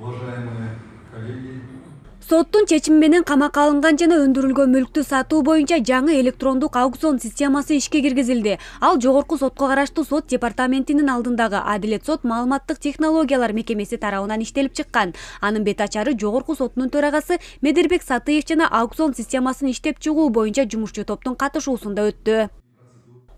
Уважаемые коллеги, Соттун чечими менен камакка алынган жана өндүрүлгөн мүлктү сатуу боюнча жаңы электрондук аукцион системасы ишке киргизилди. Ал Жогорку сотко караштуу сот департаментинин алдындагы Адилет сот маалыматтык технологиялар мекемеси тарабынан иштелип чыккан. Анын бет ачары Жогорку сотунун төрагасы Медербек Сатыев жана аукцион системасын иштеп чыгуу боюнча жумушчу топтун катышуусунда өттү.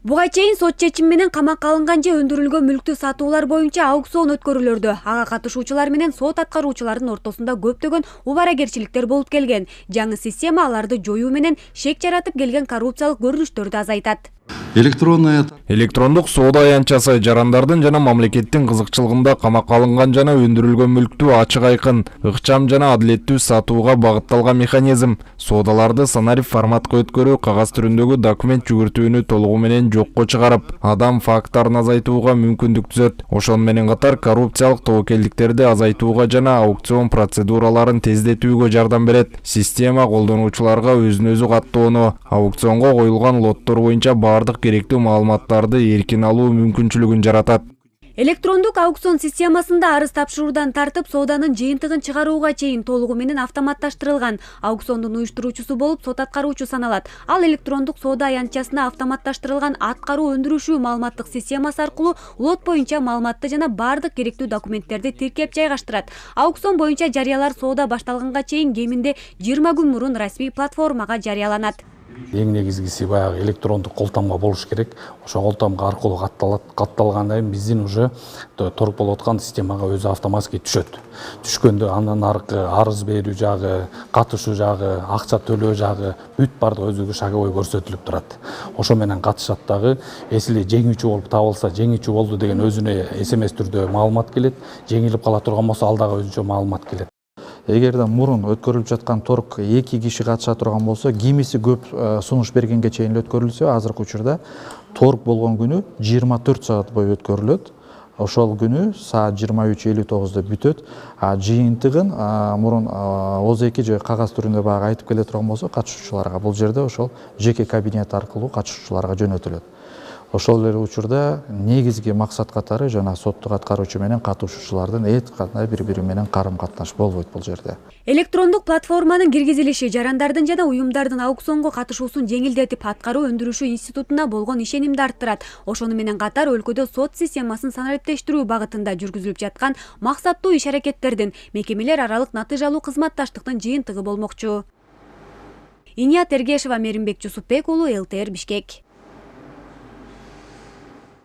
Буга чейин сот чечими менен камакка алынган же өндүрүлгөн мүлктү сатуулар боюнча аукцион өткөрүлөрдү. Ага катышуучулар менен сот аткаруучулардын ортосунда көптөгөн убаракерчиликтер болуп келген. Жаңы система аларды жоюу менен шек жаратып келген коррупциялык көрүнүштөрдү азайтат. Электрондук соода аянтчасы жарандардын жана мамлекеттин кызыкчылыгында камакка алынган жана өндүрүлгөн мүлктү ачык айкын, ыкчам жана адилеттүү сатууга багытталган механизм. Соодаларды санарип форматка өткөрүү, кагаз түрүндөгү документ жүгүртүүнү толугу менен жокко чыгарып, адам фактарын азайтууга мүмкүндүк түзөт. Ошону менен катар коррупциялык тобокелдиктерди азайтууга жана аукцион процедураларын тездетүүгө жардам берет. Система колдонуучуларга өзүн өзү каттоону, аукционго коюлган лоттор боюнча бардык керектүү маалыматтарды эркин алуу мүмкүнчүлүгүн жаратат. Электрондук аукцион системасында арыз тапшыруудан тартып сооданын жыйынтыгын чыгарууга чейин толугу менен автоматташтырылган. Аукциондун уюштуруучусу болуп сот аткаруучу саналат. Ал электрондук соода аянтчасына автоматташтырылган аткаруу өндүрүшүү маалыматтык системасы аркылуу лот боюнча маалыматты жана бардык керектүү документтерди тиркеп жайгаштырат. Аукцион боюнча жарыялар соода башталганга чейин кеминде 20 күн мурун расмий платформага жарыяланат. Эң негизгиси баягы электрондук колтамга болуш керек. Ошо колтамга аркылуу катталгандан кийин биздин уже торг болуп аткан системага өзү автоматически түшөт. Түшкөндө андан аркы арыз берүү жагы, катышуу жагы, акча төлөө жагы бүт бардыгы өзүгө шаговой көрсөтүлүп турат. Ошо менен катышат дагы. Эсили жеңүүчү болуп табылса, жеңүүчү болду деген өзүнө SMS түрдө маалымат келет. Жеңилип кала турган болсо ал дагы өзүнчө маалымат келет. Эгерде мурун өткөрүлүп жаткан торг 2 киши катыша турган болсо, кимиси көп сунуш бергенге чейин өткөрүлсө, азыркы учурда торг болгон күнү 24 саат бою өткөрүлөт. Ошол күнү саат 23:59 бүтөт. Жыйынтыгын мурун ОЗЭК же кагаз түрүндө баягы айтып келе турган болсо, катышуучуларга бул жерде ошол жеке кабинет аркылуу катышуучуларга жөнөтүлөт. Ошол эле учурда негизги максат катары жана соттук аткаруучу менен катышуучулардын эч кандай бири-бири менен карым-катнаш болбойт бул жерде. Электрондук платформанын киргизилиши жарандардын жана уюмдардын аукционго катышуусун жеңилдетип, аткаруу өндүрүшүү институтуна болгон ишенимди арттырат. Ошону менен катар өлкөдө сот системасын санариптештирүү багытында жүргүзүлүп жаткан максаттуу иш-аракеттердин мекемелер аралык натыйжалуу кызматташтыктын жыйынтыгы болмокчу. Иният Эргешева, Меримбек Жусупбек уулу, ЛТР Бишкек.